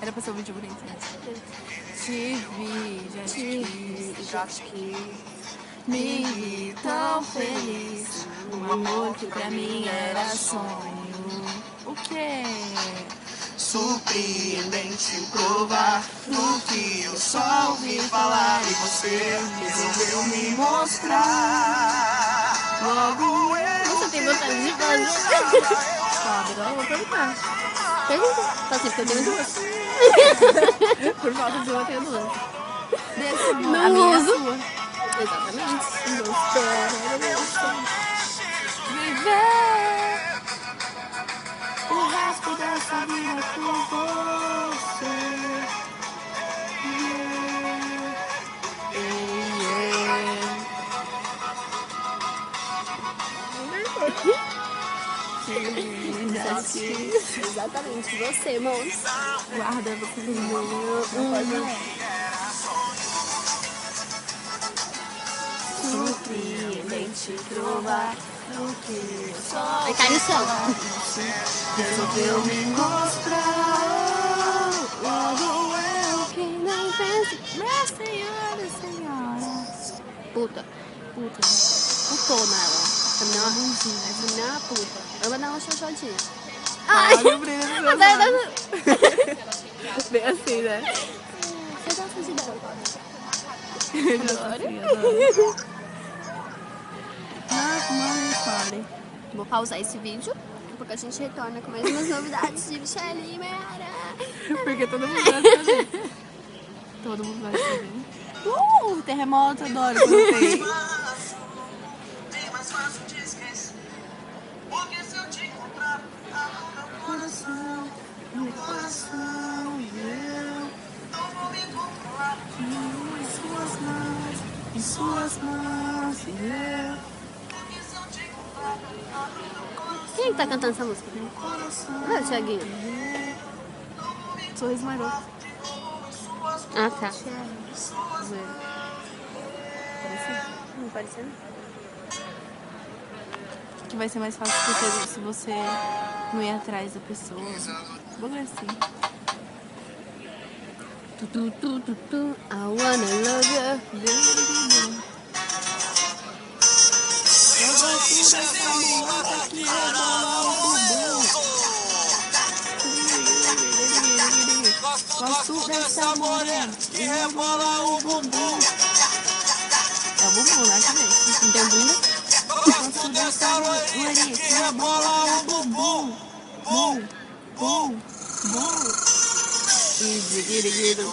Era pra ser um vídeo bonito, né? Te vi, já te quis. Me vi tão feliz. Um amor que pra mim era sonho. O quê? Surpreendente provar do que eu só ouvi falar e você resolveu me mostrar. Logo eu. Nossa, tem vontade de fazer. Sabe, agora eu vou perguntar. Pergunta. Só assim, porque eu tenho duas. Por falta de uma, eu tenho duas. Desse amor, Não a minha uso. é sua. Exatamente. Viver o resto dessa vida com você. Exatamente. Você, irmãos. Guarda você surpreendente provar do que só Vai cair no chão. Resolveu me mostrar. Logo eu. Que nem pensa. Minha senhora. Puta. Puta. Putona ela. Essa menina é uma bundinha. Essa menina é uma puta. Eu vou dar uma xoxotinha. Olha o brilho dos meus Vai, olhos. Bem assim, né? Você gosta de dar? Adoro. Money party. Vou pausar esse vídeo, porque a gente retorna com mais umas novidades de Michelle e Mayara. Porque todo mundo vai saber. Todo mundo vai saber. Terremoto, adoro quando tem. Bem mais fácil de esquecer. Porque se eu te encontrar, Meu coração, eu não vou me controlar. em suas mãos, eu. Porque se eu te encontrar, Quem é que tá cantando essa música? Ah, o Thiaguinho. Sorriso maroto. Ah, tá. Não parecendo? Que vai ser mais fácil porque se você não ir atrás da pessoa. Bagulho assim. Tu, tu, tu, tu, tu. I wanna love you. Eu gosto dessa mulata que rebola o bumbum. Gosto dessa morena que rebola o bumbum. É o bumbum, né? Cadê? Não tem bunda? Gosto dessa loirinha que rebola o bumbum. Bum, bum, bum. E ziguiriguido.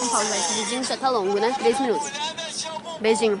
Vamos pausar esse vídeo, já tá longo, né? 3 minutos. Beijinho.